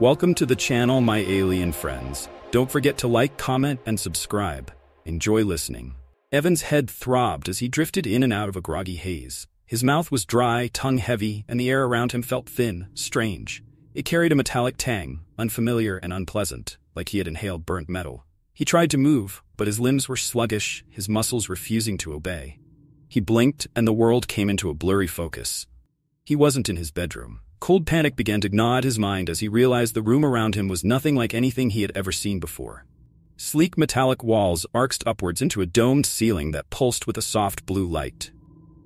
Welcome to the channel, my alien friends. Don't forget to like, comment, and subscribe. Enjoy listening. Evan's head throbbed as he drifted in and out of a groggy haze. His mouth was dry, tongue heavy, and the air around him felt thin, strange. It carried a metallic tang, unfamiliar and unpleasant, like he had inhaled burnt metal. He tried to move, but his limbs were sluggish, his muscles refusing to obey. He blinked, and the world came into a blurry focus. He wasn't in his bedroom. Cold panic began to gnaw at his mind as he realized the room around him was nothing like anything he had ever seen before. Sleek metallic walls arched upwards into a domed ceiling that pulsed with a soft blue light.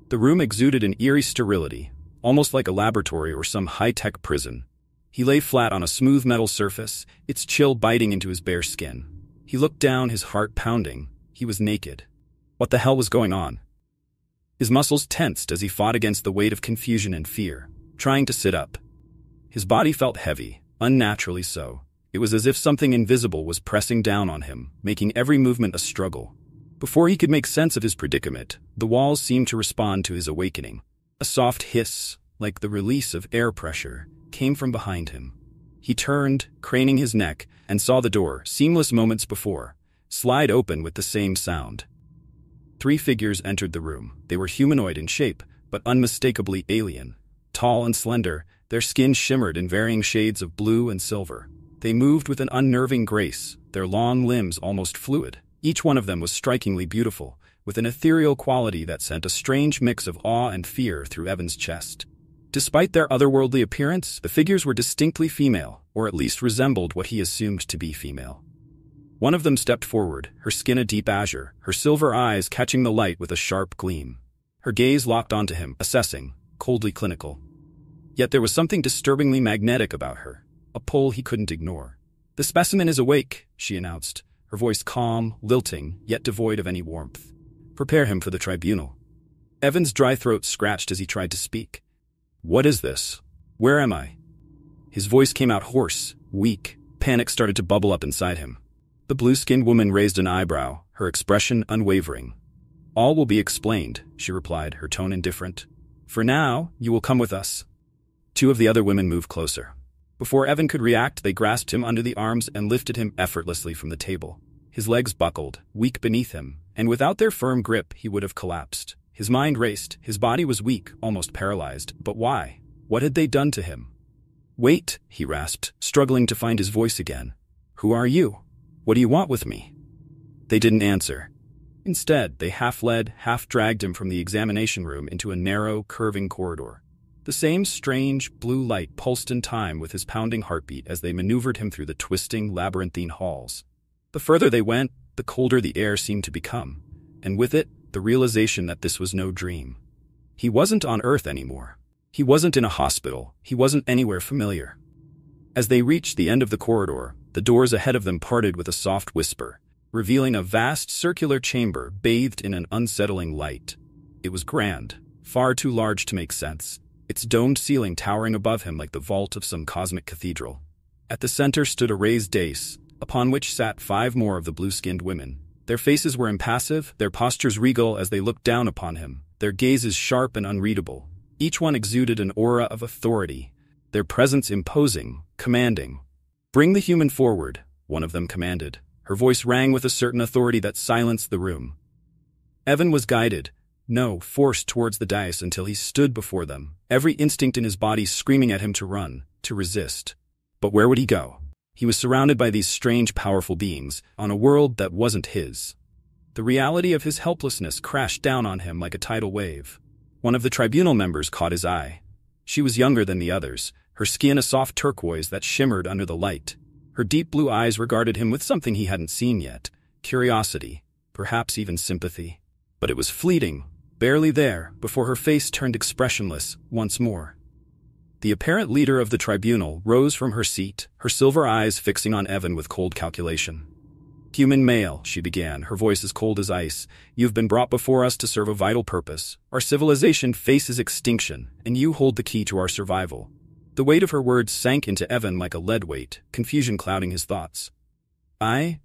The room exuded an eerie sterility, almost like a laboratory or some high-tech prison. He lay flat on a smooth metal surface, its chill biting into his bare skin. He looked down, his heart pounding. He was naked. What the hell was going on? His muscles tensed as he fought against the weight of confusion and fear, trying to sit up. His body felt heavy, unnaturally so. It was as if something invisible was pressing down on him, making every movement a struggle. Before he could make sense of his predicament, the walls seemed to respond to his awakening. A soft hiss, like the release of air pressure, came from behind him. He turned, craning his neck, and saw the door, seamless moments before, slide open with the same sound. 3 figures entered the room. They were humanoid in shape, but unmistakably alien. Tall and slender, their skin shimmered in varying shades of blue and silver. They moved with an unnerving grace, their long limbs almost fluid. Each one of them was strikingly beautiful, with an ethereal quality that sent a strange mix of awe and fear through Evan's chest. Despite their otherworldly appearance, the figures were distinctly female, or at least resembled what he assumed to be female. One of them stepped forward, her skin a deep azure, her silver eyes catching the light with a sharp gleam. Her gaze locked onto him, assessing, coldly clinical. Yet there was something disturbingly magnetic about her, a pull he couldn't ignore. "The specimen is awake," she announced, her voice calm, lilting, yet devoid of any warmth. "Prepare him for the tribunal." Evan's dry throat scratched as he tried to speak. "What is this? Where am I?" His voice came out hoarse, weak. Panic started to bubble up inside him. The blue-skinned woman raised an eyebrow, her expression unwavering. "All will be explained," she replied, her tone indifferent. "For now, you will come with us." 2 of the other women moved closer. Before Evan could react, they grasped him under the arms and lifted him effortlessly from the table. His legs buckled, weak beneath him, and without their firm grip, he would have collapsed. His mind raced, his body was weak, almost paralyzed. But why? What had they done to him? "Wait," he rasped, struggling to find his voice again. "Who are you? What do you want with me?" They didn't answer. Instead, they half-led, half-dragged him from the examination room into a narrow, curving corridor. The same strange, blue light pulsed in time with his pounding heartbeat as they maneuvered him through the twisting, labyrinthine halls. The further they went, the colder the air seemed to become, and with it, the realization that this was no dream. He wasn't on Earth anymore. He wasn't in a hospital. He wasn't anywhere familiar. As they reached the end of the corridor, the doors ahead of them parted with a soft whisper, revealing a vast circular chamber bathed in an unsettling light. It was grand, far too large to make sense, its domed ceiling towering above him like the vault of some cosmic cathedral. At the center stood a raised dais, upon which sat 5 more of the blue-skinned women. Their faces were impassive, their postures regal as they looked down upon him, their gazes sharp and unreadable. Each one exuded an aura of authority, their presence imposing, commanding. "Bring the human forward," one of them commanded. Her voice rang with a certain authority that silenced the room. Evan was guided, forced towards the dais until he stood before them, every instinct in his body screaming at him to run, to resist. But where would he go? He was surrounded by these strange, powerful beings, on a world that wasn't his. The reality of his helplessness crashed down on him like a tidal wave. One of the tribunal members caught his eye. She was younger than the others, her skin a soft turquoise that shimmered under the light. Her deep blue eyes regarded him with something he hadn't seen yet, curiosity, perhaps even sympathy. But it was fleeting, barely there, before her face turned expressionless once more. The apparent leader of the tribunal rose from her seat, her silver eyes fixing on Evan with cold calculation. "Human male," she began, her voice as cold as ice, "you've been brought before us to serve a vital purpose. Our civilization faces extinction, and you hold the key to our survival." The weight of her words sank into Evan like a lead weight, confusion clouding his thoughts. I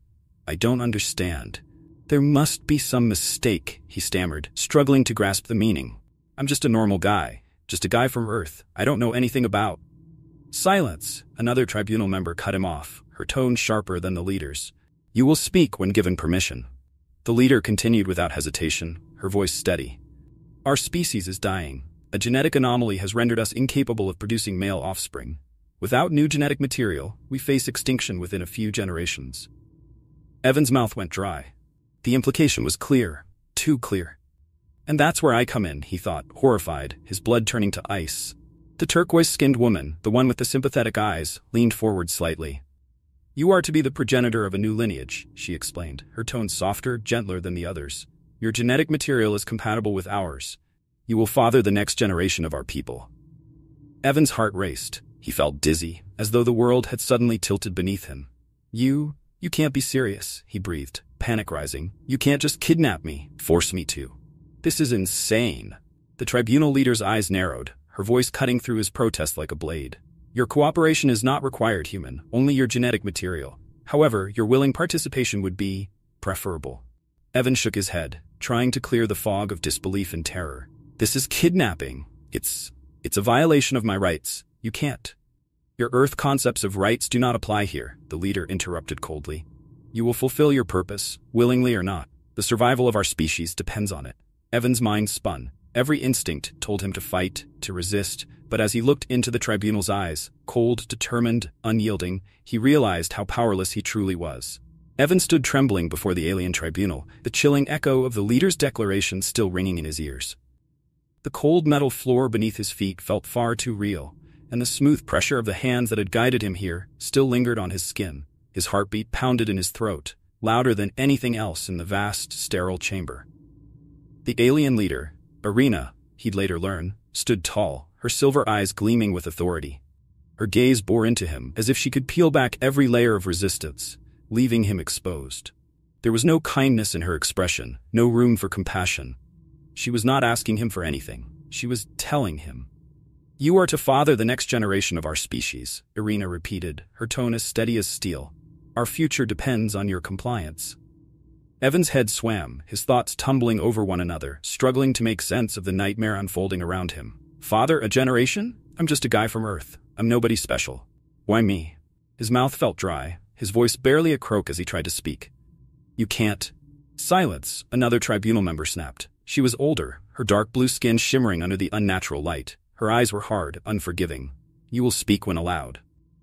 don't understand. There must be some mistake," he stammered, struggling to grasp the meaning. "I'm just a normal guy. Just a guy from Earth. I don't know anything about—" Silence! Another tribunal member cut him off, her tone sharper than the leader's. You will speak when given permission. The leader continued without hesitation, her voice steady. Our species is dying. A genetic anomaly has rendered us incapable of producing male offspring. Without new genetic material, we face extinction within a few generations. Evan's mouth went dry. The implication was clear, too clear. And that's where I come in, he thought, horrified, his blood turning to ice. The turquoise-skinned woman, the one with the sympathetic eyes, leaned forward slightly. You are to be the progenitor of a new lineage, she explained, her tone softer, gentler than the others. Your genetic material is compatible with ours. You will father the next generation of our people. Evan's heart raced. He felt dizzy, as though the world had suddenly tilted beneath him. You can't be serious, he breathed, panic rising. You can't just kidnap me, force me to. This is insane. The tribunal leader's eyes narrowed, her voice cutting through his protest like a blade. Your cooperation is not required, human, only your genetic material. However, your willing participation would be preferable. Evan shook his head, trying to clear the fog of disbelief and terror. This is kidnapping. It's a violation of my rights. You can't. Your Earth concepts of rights do not apply here, the leader interrupted coldly. You will fulfill your purpose, willingly or not. The survival of our species depends on it. Evan's mind spun. Every instinct told him to fight, to resist, but as he looked into the tribunal's eyes, cold, determined, unyielding, he realized how powerless he truly was. Evan stood trembling before the alien tribunal, the chilling echo of the leader's declaration still ringing in his ears. The cold metal floor beneath his feet felt far too real, and the smooth pressure of the hands that had guided him here still lingered on his skin. His heartbeat pounded in his throat, louder than anything else in the vast, sterile chamber. The alien leader, Irina, he'd later learn, stood tall, her silver eyes gleaming with authority. Her gaze bore into him as if she could peel back every layer of resistance, leaving him exposed. There was no kindness in her expression, no room for compassion. She was not asking him for anything. She was telling him. You are to father the next generation of our species, Irina repeated, her tone as steady as steel. Our future depends on your compliance. Evan's head swam, his thoughts tumbling over one another, struggling to make sense of the nightmare unfolding around him. Father a generation? I'm just a guy from Earth. I'm nobody special. Why me? His mouth felt dry, his voice barely a croak as he tried to speak. You can't. Silence, another tribunal member snapped. She was older, her dark blue skin shimmering under the unnatural light. Her eyes were hard, unforgiving. You will speak when allowed.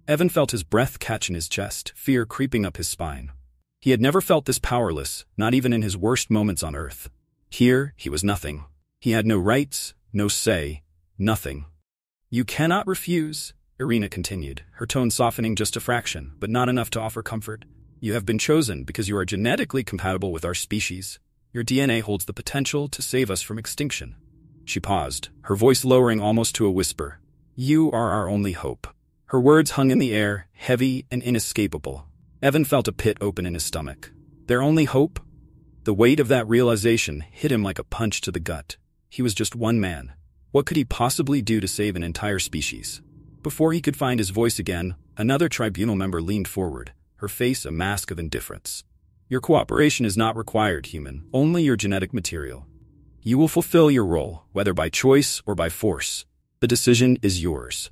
Evan felt his breath catch in his chest, fear creeping up his spine. He had never felt this powerless, not even in his worst moments on Earth. Here, he was nothing. He had no rights, no say, nothing. You cannot refuse, Irina continued, her tone softening just a fraction, but not enough to offer comfort. You have been chosen because you are genetically compatible with our species. Your DNA holds the potential to save us from extinction. She paused, her voice lowering almost to a whisper. You are our only hope. Her words hung in the air, heavy and inescapable. Evan felt a pit open in his stomach. Their only hope? The weight of that realization hit him like a punch to the gut. He was just one man. What could he possibly do to save an entire species? Before he could find his voice again, another tribunal member leaned forward, her face a mask of indifference. Your cooperation is not required, human, only your genetic material. You will fulfill your role, whether by choice or by force. The decision is yours.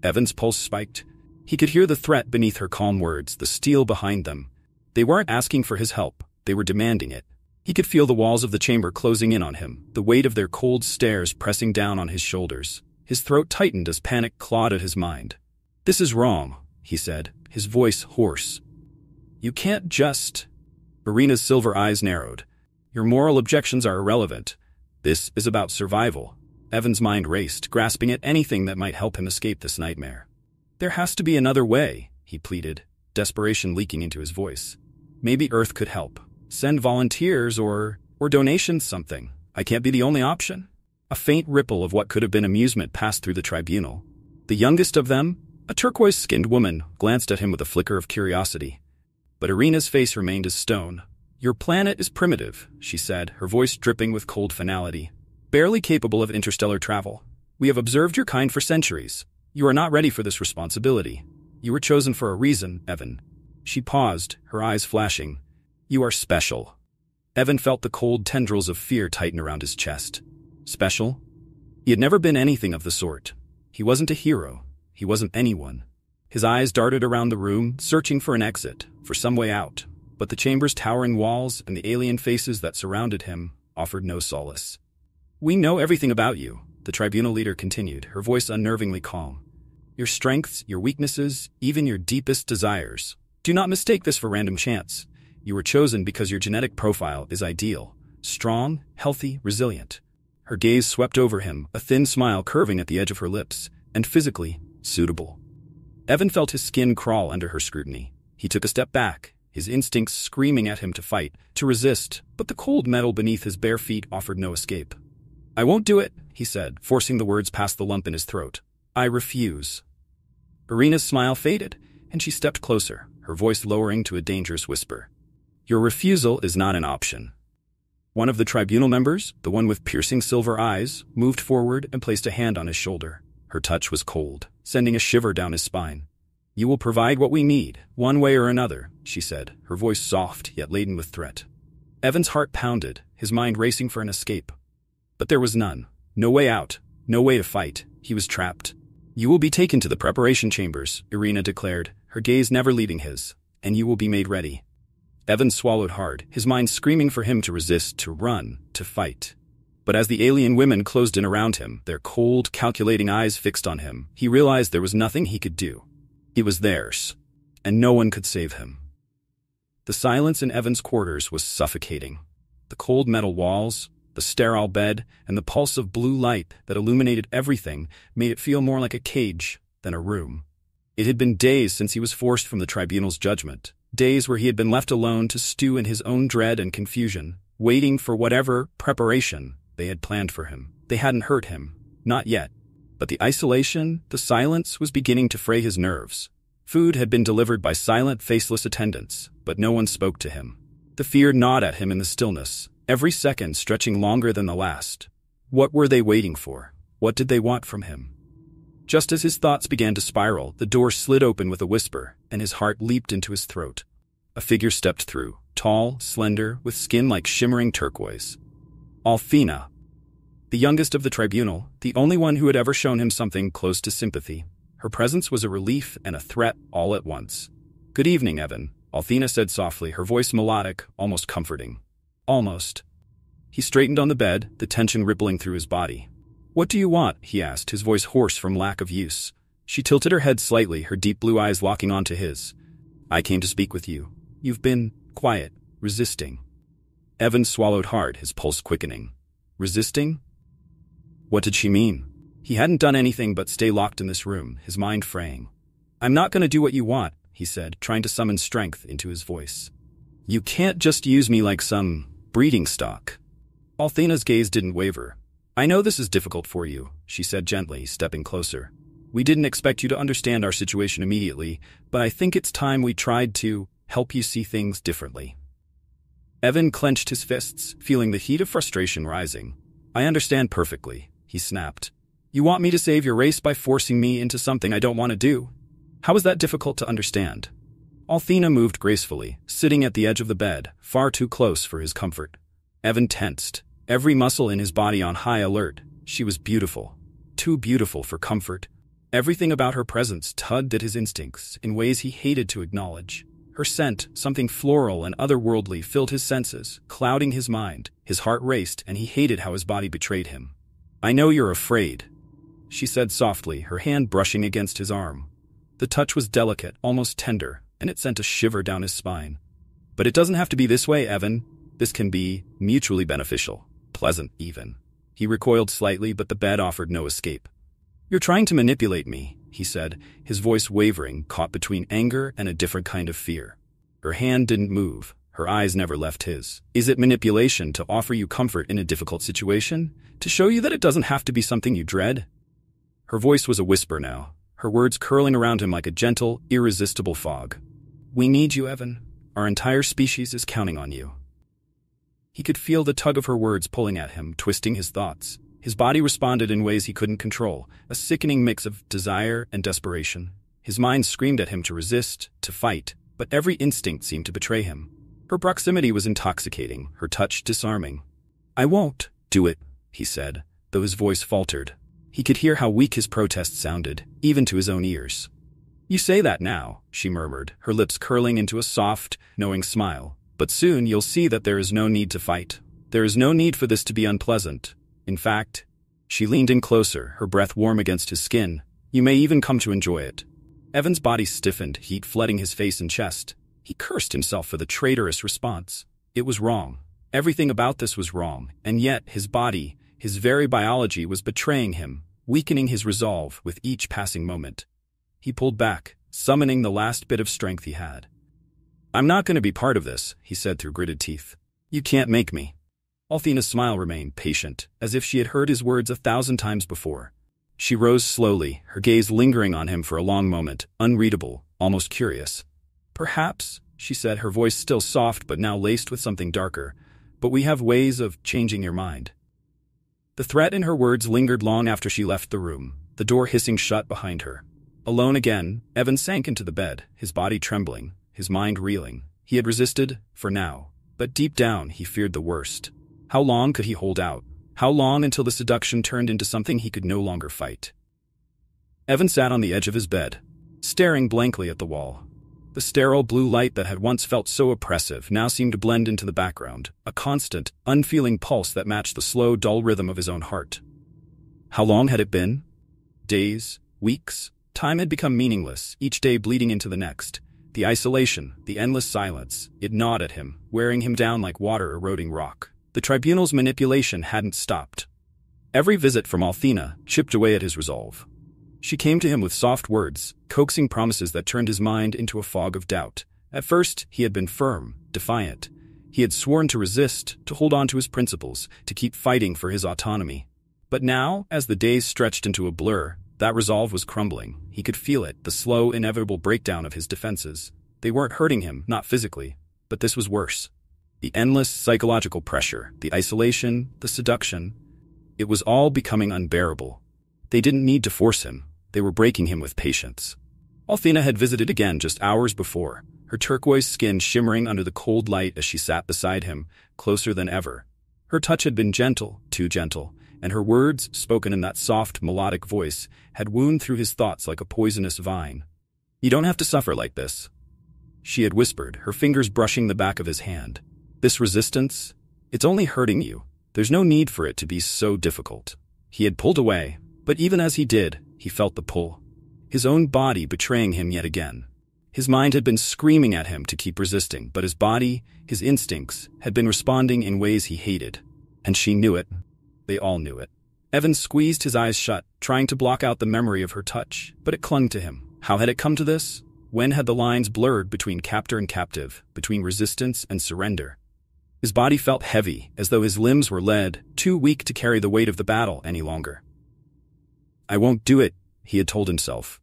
Evan's pulse spiked. He could hear the threat beneath her calm words, the steel behind them. They weren't asking for his help, they were demanding it. He could feel the walls of the chamber closing in on him, the weight of their cold stares pressing down on his shoulders. His throat tightened as panic clawed at his mind. This is wrong, he said, his voice hoarse. You can't just... Irina's silver eyes narrowed. Your moral objections are irrelevant. This is about survival. Evan's mind raced, grasping at anything that might help him escape this nightmare. There has to be another way, he pleaded, desperation leaking into his voice. Maybe Earth could help. Send volunteers or donations, something. I can't be the only option. A faint ripple of what could have been amusement passed through the tribunal. The youngest of them, a turquoise-skinned woman, glanced at him with a flicker of curiosity. But Irina's face remained as stone. Your planet is primitive, she said, her voice dripping with cold finality. Barely capable of interstellar travel. We have observed your kind for centuries. You are not ready for this responsibility. You were chosen for a reason, Evan. She paused, her eyes flashing. You are special. Evan felt the cold tendrils of fear tighten around his chest. Special? He had never been anything of the sort. He wasn't a hero. he wasn't anyone. His eyes darted around the room, searching for an exit, for some way out. But the chamber's towering walls and the alien faces that surrounded him offered no solace. "We know everything about you," the tribunal leader continued, her voice unnervingly calm. "Your strengths, your weaknesses, even your deepest desires. Do not mistake this for random chance. You were chosen because your genetic profile is ideal. Strong, healthy, resilient." Her gaze swept over him, a thin smile curving at the edge of her lips, and physically suitable. Evan felt his skin crawl under her scrutiny. He took a step back, his instincts screaming at him to fight, to resist, but the cold metal beneath his bare feet offered no escape. "I won't do it," he said, forcing the words past the lump in his throat. "I refuse." Irina's smile faded, and she stepped closer, her voice lowering to a dangerous whisper. "Your refusal is not an option." One of the tribunal members, the one with piercing silver eyes, moved forward and placed a hand on his shoulder. Her touch was cold, sending a shiver down his spine. "You will provide what we need, one way or another," she said, her voice soft yet laden with threat. Evan's heart pounded, his mind racing for an escape. But there was none. No way out, no way to fight. He was trapped. "You will be taken to the preparation chambers," Irina declared, her gaze never leaving his, "and you will be made ready." Evan swallowed hard, his mind screaming for him to resist, to run, to fight. But as the alien women closed in around him, their cold, calculating eyes fixed on him, he realized there was nothing he could do. He was theirs, and no one could save him. The silence in Evan's quarters was suffocating. The cold metal walls, the sterile bed, and the pulse of blue light that illuminated everything made it feel more like a cage than a room. It had been days since he was forced from the tribunal's judgment, days where he had been left alone to stew in his own dread and confusion, waiting for whatever preparation they had planned for him. They hadn't hurt him, not yet. But the isolation, the silence was beginning to fray his nerves. Food had been delivered by silent, faceless attendants, but no one spoke to him. The fear gnawed at him in the stillness, every second stretching longer than the last. What were they waiting for? What did they want from him? Just as his thoughts began to spiral, the door slid open with a whisper, and his heart leaped into his throat. A figure stepped through, tall, slender, with skin like shimmering turquoise. Althena, the youngest of the tribunal, the only one who had ever shown him something close to sympathy. Her presence was a relief and a threat all at once. "Good evening, Evan," Althena said softly, her voice melodic, almost comforting. Almost. He straightened on the bed, the tension rippling through his body. "What do you want?" he asked, his voice hoarse from lack of use. She tilted her head slightly, her deep blue eyes locking onto his. "I came to speak with you. You've been quiet, resisting." Evan swallowed hard, his pulse quickening. Resisting? What did she mean? He hadn't done anything but stay locked in this room, his mind fraying. "I'm not going to do what you want," he said, trying to summon strength into his voice. "You can't just use me like some breeding stock." Althena's gaze didn't waver. "I know this is difficult for you," she said gently, stepping closer. "We didn't expect you to understand our situation immediately, but I think it's time we tried to help you see things differently." Evan clenched his fists, feeling the heat of frustration rising. "I understand perfectly," he snapped. "You want me to save your race by forcing me into something I don't want to do? How is that difficult to understand?" Althena moved gracefully, sitting at the edge of the bed, far too close for his comfort. Evan tensed, every muscle in his body on high alert. She was beautiful. Too beautiful for comfort. Everything about her presence tugged at his instincts in ways he hated to acknowledge. Her scent, something floral and otherworldly, filled his senses, clouding his mind. His heart raced, and he hated how his body betrayed him. "I know you're afraid," she said softly, her hand brushing against his arm. The touch was delicate, almost tender, and it sent a shiver down his spine. "But it doesn't have to be this way, Evan. This can be mutually beneficial, pleasant even." He recoiled slightly, but the bed offered no escape. "You're trying to manipulate me," he said, his voice wavering, caught between anger and a different kind of fear. Her hand didn't move. Her eyes never left his. "Is it manipulation to offer you comfort in a difficult situation? To show you that it doesn't have to be something you dread?" Her voice was a whisper now, her words curling around him like a gentle, irresistible fog. "We need you, Evan. Our entire species is counting on you." He could feel the tug of her words pulling at him, twisting his thoughts. His body responded in ways he couldn't control, a sickening mix of desire and desperation. His mind screamed at him to resist, to fight, but every instinct seemed to betray him. Her proximity was intoxicating, her touch disarming. "I won't do it," he said, though his voice faltered. He could hear how weak his protest sounded, even to his own ears. "You say that now," she murmured, her lips curling into a soft, knowing smile. "But soon you'll see that there is no need to fight. There is no need for this to be unpleasant. In fact," she leaned in closer, her breath warm against his skin, "you may even come to enjoy it." Evan's body stiffened, heat flooding his face and chest. He cursed himself for the traitorous response. It was wrong. Everything about this was wrong, and yet his body, his very biology, was betraying him, weakening his resolve with each passing moment. He pulled back, summoning the last bit of strength he had. "I'm not going to be part of this," he said through gritted teeth. "You can't make me." Althena's smile remained patient, as if she had heard his words 1,000 times before. She rose slowly, her gaze lingering on him for a long moment, unreadable, almost curious. "Perhaps," she said, her voice still soft but now laced with something darker, "but we have ways of changing your mind." The threat in her words lingered long after she left the room, the door hissing shut behind her. Alone again, Evan sank into the bed, his body trembling, his mind reeling. He had resisted, for now, but deep down he feared the worst. How long could he hold out? How long until the seduction turned into something he could no longer fight? Evan sat on the edge of his bed, staring blankly at the wall. The sterile blue light that had once felt so oppressive now seemed to blend into the background, a constant, unfeeling pulse that matched the slow, dull rhythm of his own heart. How long had it been? Days? Weeks? Time had become meaningless, each day bleeding into the next. The isolation, the endless silence, it gnawed at him, wearing him down like water eroding rock. The tribunal's manipulation hadn't stopped. Every visit from Althena chipped away at his resolve. She came to him with soft words, coaxing promises that turned his mind into a fog of doubt. At first, he had been firm, defiant. He had sworn to resist, to hold on to his principles, to keep fighting for his autonomy. But now, as the days stretched into a blur, that resolve was crumbling. He could feel it, the slow, inevitable breakdown of his defenses. They weren't hurting him, not physically, but this was worse. The endless psychological pressure, the isolation, the seduction, it was all becoming unbearable. They didn't need to force him. They were breaking him with patience. Althena had visited again just hours before, her turquoise skin shimmering under the cold light as she sat beside him, closer than ever. Her touch had been gentle, too gentle, and her words, spoken in that soft, melodic voice, had wound through his thoughts like a poisonous vine. "You don't have to suffer like this," she had whispered, her fingers brushing the back of his hand. "This resistance, it's only hurting you. There's no need for it to be so difficult." He had pulled away, but even as he did, he felt the pull. His own body betraying him yet again. His mind had been screaming at him to keep resisting, but his body, his instincts, had been responding in ways he hated. And she knew it. They all knew it. Evan squeezed his eyes shut, trying to block out the memory of her touch, but it clung to him. How had it come to this? When had the lines blurred between captor and captive, between resistance and surrender? His body felt heavy, as though his limbs were lead, too weak to carry the weight of the battle any longer. "I won't do it," he had told himself.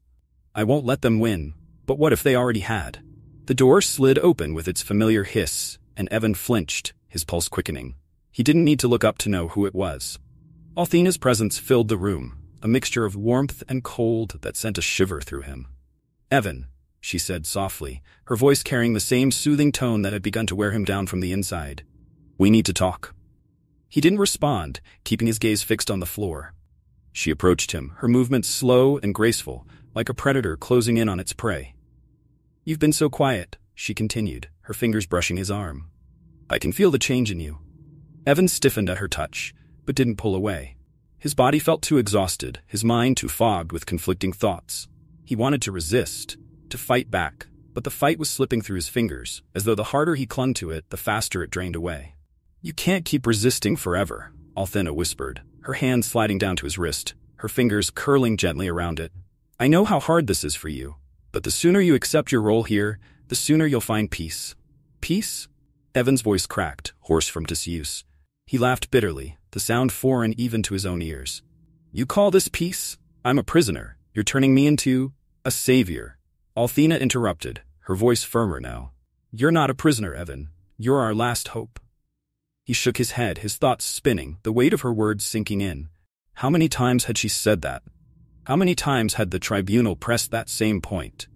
"I won't let them win." But what if they already had? The door slid open with its familiar hiss, and Evan flinched, his pulse quickening. He didn't need to look up to know who it was. Althena's presence filled the room, a mixture of warmth and cold that sent a shiver through him. "Evan," she said softly, her voice carrying the same soothing tone that had begun to wear him down from the inside. "We need to talk." He didn't respond, keeping his gaze fixed on the floor. She approached him, her movements slow and graceful, like a predator closing in on its prey. "You've been so quiet," she continued, her fingers brushing his arm. "I can feel the change in you." Evan stiffened at her touch, but didn't pull away. His body felt too exhausted, his mind too fogged with conflicting thoughts. He wanted to resist, to fight back, but the fight was slipping through his fingers, as though the harder he clung to it, the faster it drained away. "You can't keep resisting forever," Althena whispered, her hand sliding down to his wrist, her fingers curling gently around it. "I know how hard this is for you, but the sooner you accept your role here, the sooner you'll find peace." "Peace?" Evan's voice cracked, hoarse from disuse. He laughed bitterly, the sound foreign even to his own ears. "You call this peace? I'm a prisoner. You're turning me into a savior." Althena interrupted, her voice firmer now. "You're not a prisoner, Evan. You're our last hope." He shook his head, his thoughts spinning, the weight of her words sinking in. How many times had she said that? How many times had the tribunal pressed that same point?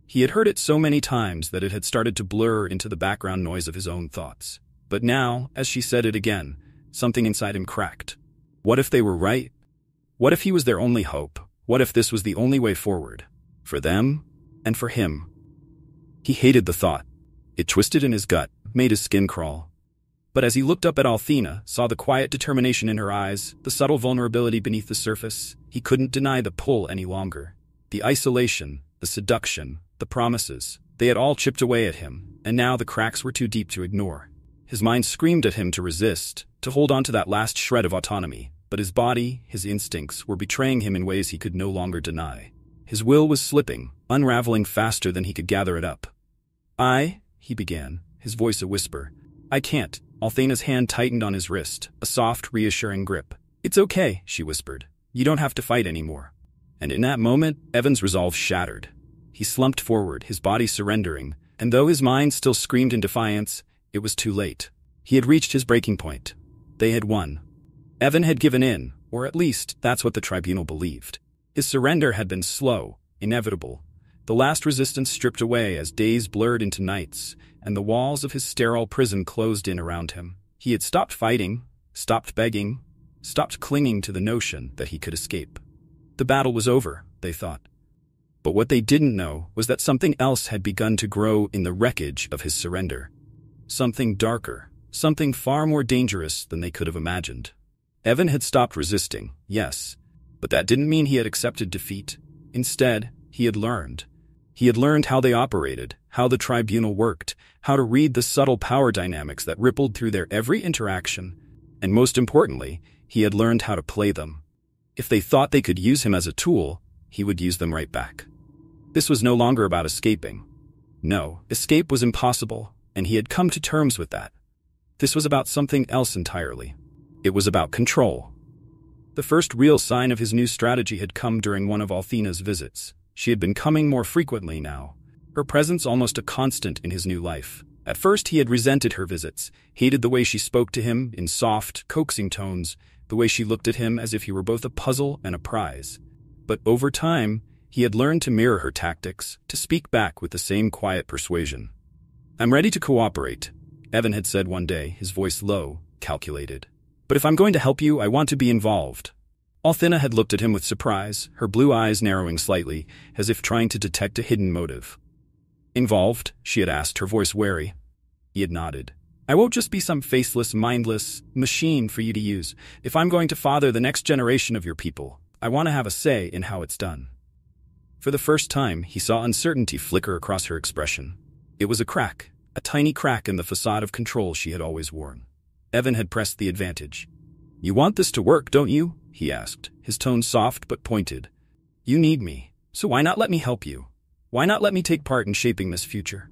He had heard it so many times that it had started to blur into the background noise of his own thoughts. But now, as she said it again, something inside him cracked. What if they were right? What if he was their only hope? What if this was the only way forward? For them, and for him. He hated the thought. It twisted in his gut, made his skin crawl. But as he looked up at Althena, saw the quiet determination in her eyes, the subtle vulnerability beneath the surface, he couldn't deny the pull any longer. The isolation, the seduction, the promises, they had all chipped away at him, and now the cracks were too deep to ignore. His mind screamed at him to resist, to hold on to that last shred of autonomy, but his body, his instincts, were betraying him in ways he could no longer deny. His will was slipping, unraveling faster than he could gather it up. He began, his voice a whisper. I can't. Althena's hand tightened on his wrist, a soft, reassuring grip. It's okay, she whispered. You don't have to fight anymore. And in that moment, Evan's resolve shattered. He slumped forward, his body surrendering, and though his mind still screamed in defiance, it was too late. He had reached his breaking point. They had won. Evan had given in, or at least that's what the tribunal believed. His surrender had been slow, inevitable. The last resistance stripped away as days blurred into nights, and the walls of his sterile prison closed in around him. He had stopped fighting, stopped begging, stopped clinging to the notion that he could escape. The battle was over, they thought. But what they didn't know was that something else had begun to grow in the wreckage of his surrender. Something darker, something far more dangerous than they could have imagined. Evan had stopped resisting, yes, but that didn't mean he had accepted defeat. Instead, he had learned. He had learned how they operated, how the tribunal worked, how to read the subtle power dynamics that rippled through their every interaction, and most importantly, he had learned how to play them. If they thought they could use him as a tool, he would use them right back. This was no longer about escaping. No, escape was impossible, and he had come to terms with that. This was about something else entirely. It was about control. The first real sign of his new strategy had come during one of Althena's visits. She had been coming more frequently now, her presence almost a constant in his new life. At first he had resented her visits, hated the way she spoke to him in soft, coaxing tones, the way she looked at him as if he were both a puzzle and a prize. But over time, he had learned to mirror her tactics, to speak back with the same quiet persuasion. I'm ready to cooperate, Evan had said one day, his voice low, calculated. But if I'm going to help you, I want to be involved. Althena had looked at him with surprise, her blue eyes narrowing slightly, as if trying to detect a hidden motive. Involved? She had asked, her voice wary. He had nodded. I won't just be some faceless, mindless machine for you to use. If I'm going to father the next generation of your people, I want to have a say in how it's done. For the first time, he saw uncertainty flicker across her expression. It was a tiny crack in the facade of control she had always worn. Evan had pressed the advantage. You want this to work, don't you? He asked, his tone soft but pointed. You need me, so why not let me help you? Why not let me take part in shaping this future?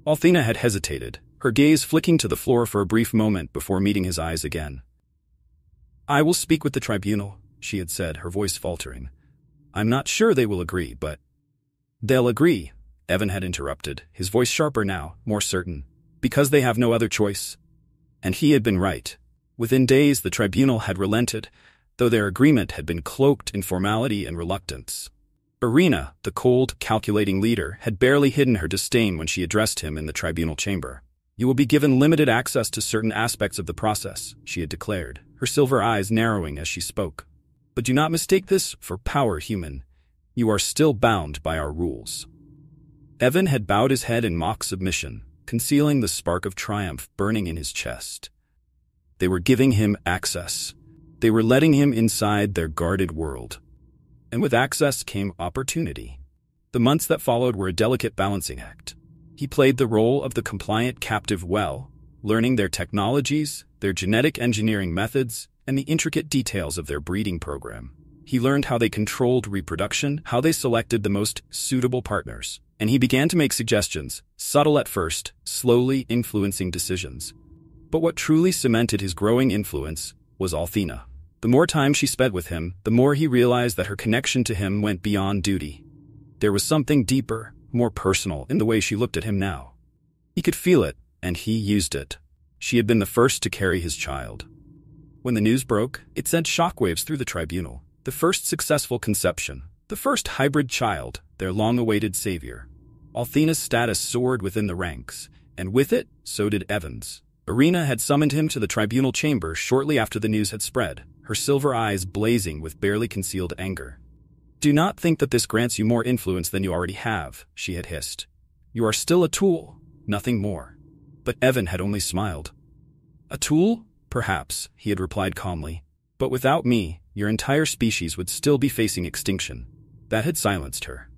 Althena had hesitated, her gaze flicking to the floor for a brief moment before meeting his eyes again. I will speak with the tribunal, she had said, her voice faltering. I'm not sure they will agree, but... They'll agree, Evan had interrupted, his voice sharper now, more certain. Because they have no other choice. And he had been right. Within days, the tribunal had relented, though their agreement had been cloaked in formality and reluctance. Irina, the cold, calculating leader, had barely hidden her disdain when she addressed him in the tribunal chamber. You will be given limited access to certain aspects of the process, she had declared, her silver eyes narrowing as she spoke. But do not mistake this for power, human. You are still bound by our rules. Evan had bowed his head in mock submission, concealing the spark of triumph burning in his chest. They were giving him access. They were letting him inside their guarded world. And with access came opportunity. The months that followed were a delicate balancing act. He played the role of the compliant captive well, learning their technologies, their genetic engineering methods, and the intricate details of their breeding program. He learned how they controlled reproduction, how they selected the most suitable partners, and he began to make suggestions, subtle at first, slowly influencing decisions. But what truly cemented his growing influence was Althena. The more time she spent with him, the more he realized that her connection to him went beyond duty. There was something deeper, more personal in the way she looked at him now. He could feel it, and he used it. She had been the first to carry his child. When the news broke, it sent shockwaves through the tribunal. The first successful conception, the first hybrid child, their long-awaited savior. Althena's status soared within the ranks, and with it, so did Evan's. Irina had summoned him to the tribunal chamber shortly after the news had spread, her silver eyes blazing with barely concealed anger. "Do not think that this grants you more influence than you already have," she had hissed. "You are still a tool, nothing more." But Evan had only smiled. "A tool? Perhaps," he had replied calmly. "But without me, your entire species would still be facing extinction." That had silenced her.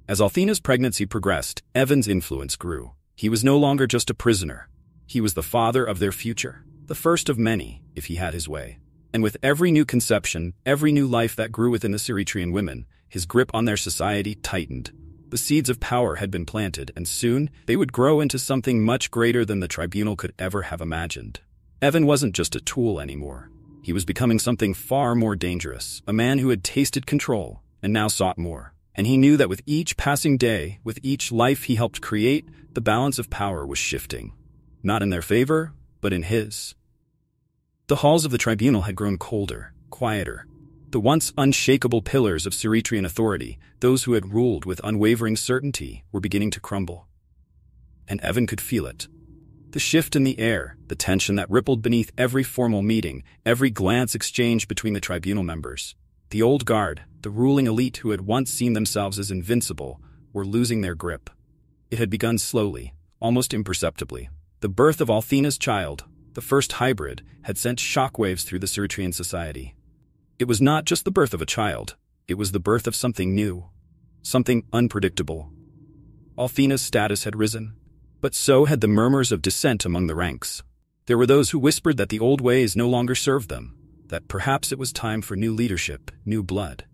As Althena's pregnancy progressed, Evan's influence grew. He was no longer just a prisoner. He was the father of their future, the first of many, if he had his way. And with every new conception, every new life that grew within the Ceretrian women, his grip on their society tightened. The seeds of power had been planted, and soon they would grow into something much greater than the tribunal could ever have imagined. Evan wasn't just a tool anymore. He was becoming something far more dangerous, a man who had tasted control and now sought more. And he knew that with each passing day, with each life he helped create, the balance of power was shifting. Not in their favor, but in his. The halls of the tribunal had grown colder, quieter. The once unshakable pillars of Ceretrian authority, those who had ruled with unwavering certainty, were beginning to crumble. And Evan could feel it. The shift in the air, the tension that rippled beneath every formal meeting, every glance exchanged between the tribunal members. The old guard, the ruling elite who had once seen themselves as invincible, were losing their grip. It had begun slowly, almost imperceptibly. The birth of Althena's child, the first hybrid, had sent shockwaves through the Ceretrian society. It was not just the birth of a child, it was the birth of something new, something unpredictable. Althena's status had risen, but so had the murmurs of dissent among the ranks. There were those who whispered that the old ways no longer served them, that perhaps it was time for new leadership, new blood.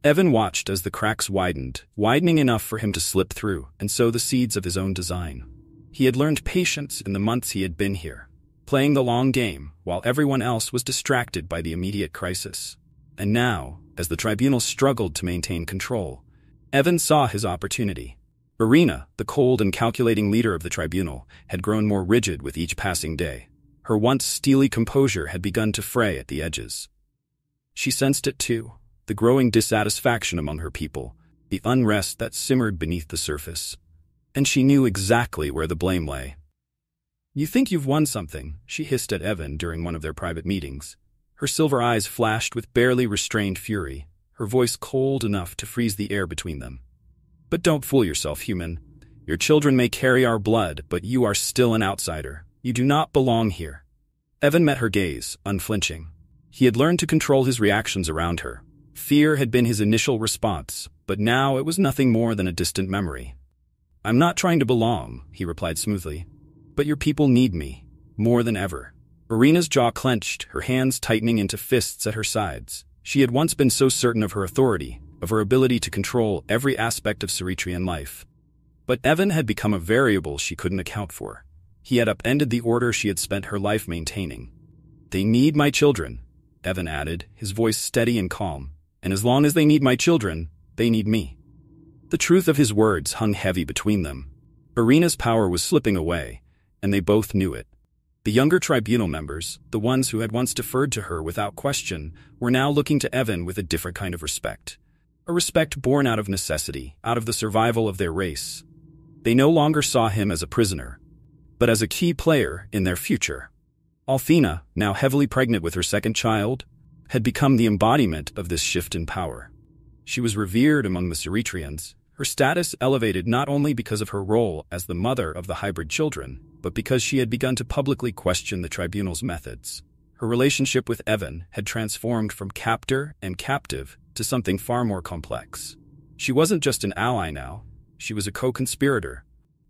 Evan watched as the cracks widened, widening enough for him to slip through and sow the seeds of his own design. He had learned patience in the months he had been here, playing the long game while everyone else was distracted by the immediate crisis. And now, as the tribunal struggled to maintain control, Evan saw his opportunity. Irina, the cold and calculating leader of the tribunal, had grown more rigid with each passing day. Her once steely composure had begun to fray at the edges. She sensed it too, the growing dissatisfaction among her people, the unrest that simmered beneath the surface. And she knew exactly where the blame lay. "You think you've won something," she hissed at Evan during one of their private meetings. Her silver eyes flashed with barely restrained fury, her voice cold enough to freeze the air between them. "But don't fool yourself, human. Your children may carry our blood, but you are still an outsider. You do not belong here." Evan met her gaze, unflinching. He had learned to control his reactions around her. Fear had been his initial response, but now it was nothing more than a distant memory. "I'm not trying to belong," he replied smoothly. "But your people need me, more than ever." Irina's jaw clenched, her hands tightening into fists at her sides. She had once been so certain of her authority, of her ability to control every aspect of Ceretrian life. But Evan had become a variable she couldn't account for. He had upended the order she had spent her life maintaining. "They need my children," Evan added, his voice steady and calm. "And as long as they need my children, they need me." The truth of his words hung heavy between them. Irina's power was slipping away, and they both knew it. The younger tribunal members, the ones who had once deferred to her without question, were now looking to Evan with a different kind of respect. A respect born out of necessity, out of the survival of their race. They no longer saw him as a prisoner, but as a key player in their future. Althena, now heavily pregnant with her second child, had become the embodiment of this shift in power. She was revered among the Ceretrians, her status elevated not only because of her role as the mother of the hybrid children, but because she had begun to publicly question the tribunal's methods. Her relationship with Evan had transformed from captor and captive to something far more complex. She wasn't just an ally now, she was a co-conspirator,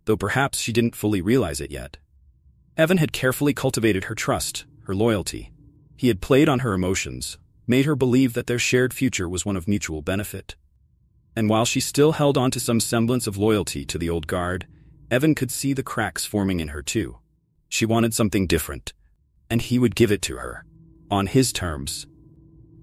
though perhaps she didn't fully realize it yet. Evan had carefully cultivated her trust, her loyalty. He had played on her emotions, made her believe that their shared future was one of mutual benefit. And while she still held on to some semblance of loyalty to the old guard, Evan could see the cracks forming in her too. She wanted something different, and he would give it to her, on his terms.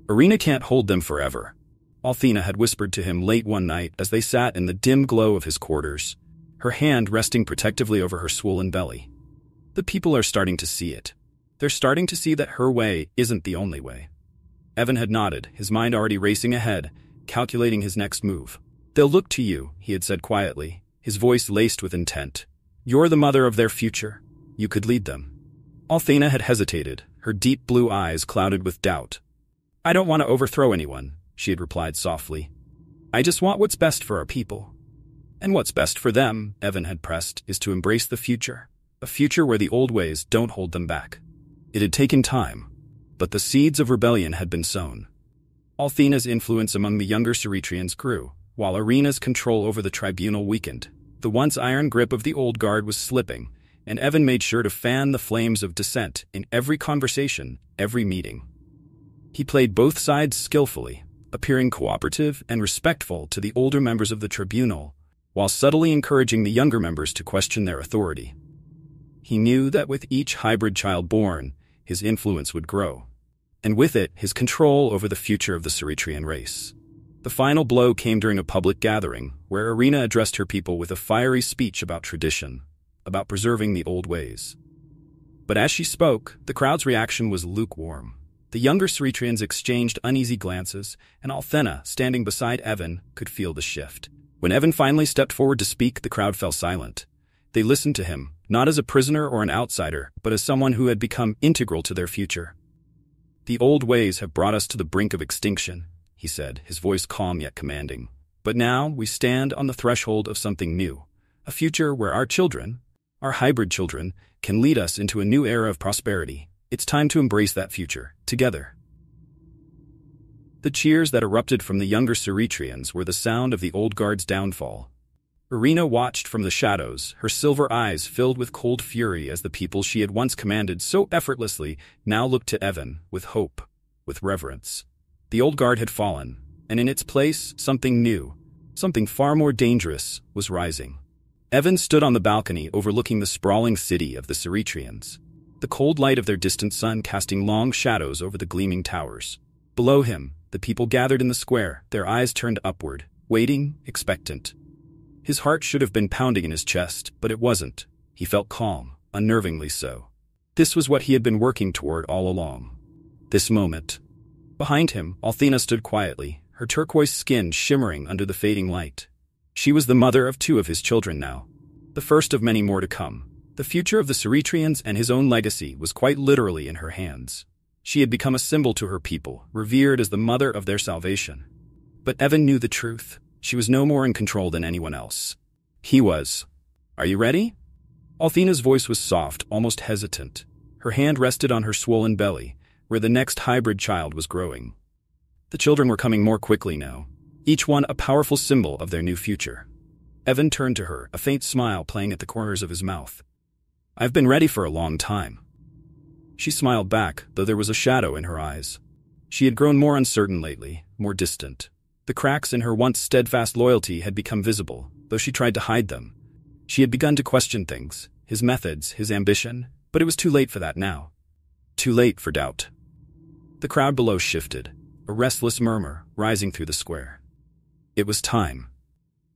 "Irina can't hold them forever," Althena had whispered to him late one night as they sat in the dim glow of his quarters, her hand resting protectively over her swollen belly. "The people are starting to see it. They're starting to see that her way isn't the only way." Evan had nodded, his mind already racing ahead, calculating his next move. "They'll look to you," he had said quietly, his voice laced with intent. "You're the mother of their future. You could lead them." Althena had hesitated, her deep blue eyes clouded with doubt. I don't want to overthrow anyone, she had replied softly. I just want what's best for our people. And what's best for them, Evan had pressed, is to embrace the future. A future where the old ways don't hold them back. It had taken time, but the seeds of rebellion had been sown. Althena's influence among the younger Ceretrians grew, while Arena's control over the tribunal weakened. The once iron grip of the old guard was slipping, and Evan made sure to fan the flames of dissent in every conversation, every meeting. He played both sides skillfully, appearing cooperative and respectful to the older members of the tribunal, while subtly encouraging the younger members to question their authority. He knew that with each hybrid child born, his influence would grow, and with it, his control over the future of the Ceretrian race. The final blow came during a public gathering, where Arena addressed her people with a fiery speech about tradition, about preserving the old ways. But as she spoke, the crowd's reaction was lukewarm. The younger Ceretrians exchanged uneasy glances, and Althena, standing beside Evan, could feel the shift. When Evan finally stepped forward to speak, the crowd fell silent. They listened to him, not as a prisoner or an outsider, but as someone who had become integral to their future. The old ways have brought us to the brink of extinction, he said, his voice calm yet commanding. But now we stand on the threshold of something new, a future where our children, our hybrid children, can lead us into a new era of prosperity. It's time to embrace that future, together. The cheers that erupted from the younger Ceretrians were the sound of the old guard's downfall. Arena watched from the shadows, her silver eyes filled with cold fury as the people she had once commanded so effortlessly now looked to Evan with hope, with reverence. The old guard had fallen, and in its place, something new, something far more dangerous, was rising. Evan stood on the balcony overlooking the sprawling city of the Ceretrians, the cold light of their distant sun casting long shadows over the gleaming towers. Below him, the people gathered in the square, their eyes turned upward, waiting, expectant. His heart should have been pounding in his chest, but it wasn't. He felt calm, unnervingly so. This was what he had been working toward all along. This moment. Behind him, Althena stood quietly, her turquoise skin shimmering under the fading light. She was the mother of 2 of his children now, the first of many more to come. The future of the Ceretrians and his own legacy was quite literally in her hands. She had become a symbol to her people, revered as the mother of their salvation. But Evan knew the truth. She was no more in control than anyone else. He was. Are you ready? Althena's voice was soft, almost hesitant. Her hand rested on her swollen belly, where the next hybrid child was growing. The children were coming more quickly now, each one a powerful symbol of their new future. Evan turned to her, a faint smile playing at the corners of his mouth. I've been ready for a long time. She smiled back, though there was a shadow in her eyes. She had grown more uncertain lately, more distant. The cracks in her once steadfast loyalty had become visible, though she tried to hide them. She had begun to question things, his methods, his ambition, but it was too late for that now. Too late for doubt. The crowd below shifted, a restless murmur rising through the square. It was time.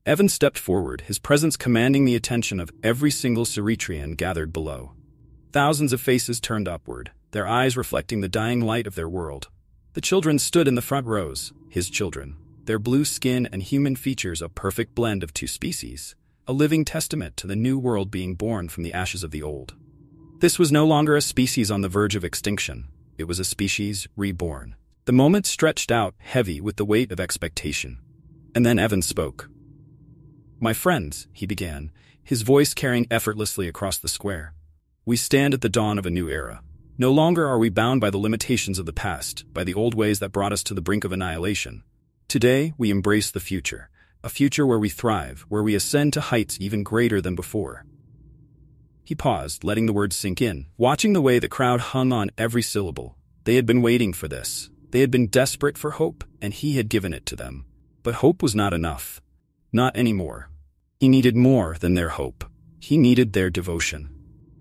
Evan stepped forward, his presence commanding the attention of every single Ceretrian gathered below. Thousands of faces turned upward, their eyes reflecting the dying light of their world. The children stood in the front rows, his children, their blue skin and human features a perfect blend of 2 species, a living testament to the new world being born from the ashes of the old. This was no longer a species on the verge of extinction. It was a species reborn. The moment stretched out, heavy with the weight of expectation. And then Evan spoke. My friends, he began, his voice carrying effortlessly across the square. We stand at the dawn of a new era. No longer are we bound by the limitations of the past, by the old ways that brought us to the brink of annihilation. Today, we embrace the future, a future where we thrive, where we ascend to heights even greater than before. He paused, letting the words sink in, watching the way the crowd hung on every syllable. They had been waiting for this. They had been desperate for hope, and he had given it to them. But hope was not enough. Not anymore. He needed more than their hope. He needed their devotion.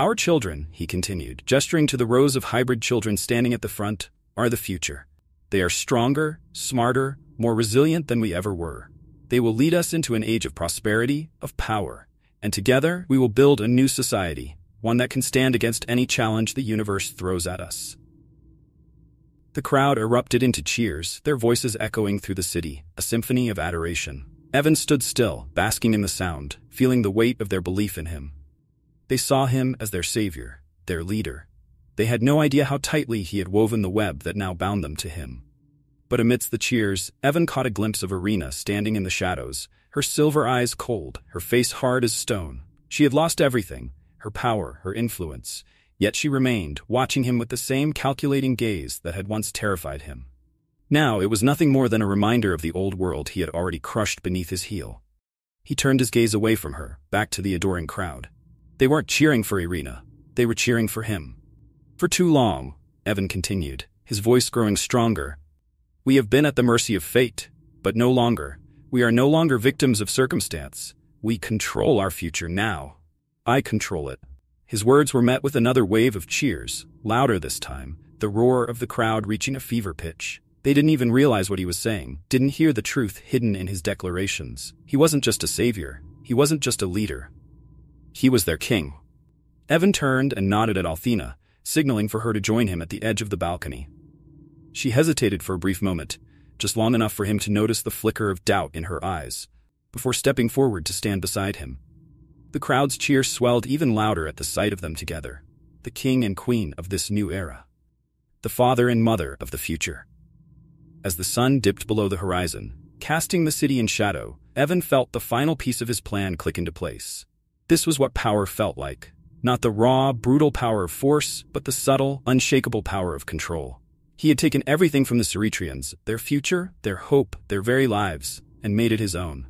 Our children, he continued, gesturing to the rows of hybrid children standing at the front, are the future. They are stronger, smarter, more resilient than we ever were. They will lead us into an age of prosperity, of power, and together we will build a new society, one that can stand against any challenge the universe throws at us. The crowd erupted into cheers, their voices echoing through the city, a symphony of adoration. Evan stood still, basking in the sound, feeling the weight of their belief in him. They saw him as their savior, their leader. They had no idea how tightly he had woven the web that now bound them to him. But amidst the cheers, Evan caught a glimpse of Irina standing in the shadows, her silver eyes cold, her face hard as stone. She had lost everything, her power, her influence, yet she remained, watching him with the same calculating gaze that had once terrified him. Now it was nothing more than a reminder of the old world he had already crushed beneath his heel. He turned his gaze away from her, back to the adoring crowd. They weren't cheering for Irina, they were cheering for him. For too long, Evan continued, his voice growing stronger. We have been at the mercy of fate, but no longer. We are no longer victims of circumstance. We control our future now. I control it. His words were met with another wave of cheers, louder this time, the roar of the crowd reaching a fever pitch. They didn't even realize what he was saying, didn't hear the truth hidden in his declarations. He wasn't just a savior. He wasn't just a leader. He was their king. Evan turned and nodded at Althena, signaling for her to join him at the edge of the balcony. She hesitated for a brief moment, just long enough for him to notice the flicker of doubt in her eyes, before stepping forward to stand beside him. The crowd's cheer swelled even louder at the sight of them together, the king and queen of this new era, the father and mother of the future. As the sun dipped below the horizon, casting the city in shadow, Evan felt the final piece of his plan click into place. This was what power felt like. Not the raw, brutal power of force, but the subtle, unshakable power of control. He had taken everything from the Ceretrians, their future, their hope, their very lives, and made it his own.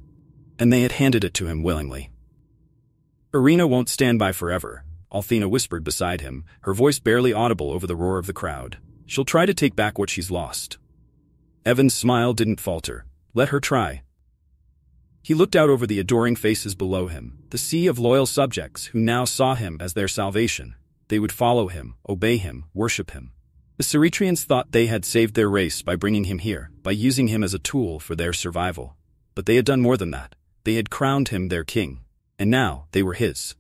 And they had handed it to him willingly. Irina won't stand by forever, Althena whispered beside him, her voice barely audible over the roar of the crowd. She'll try to take back what she's lost. Evan's smile didn't falter. Let her try. He looked out over the adoring faces below him, the sea of loyal subjects who now saw him as their salvation. They would follow him, obey him, worship him. The Ceretrians thought they had saved their race by bringing him here, by using him as a tool for their survival. But they had done more than that. They had crowned him their king. And now they were his.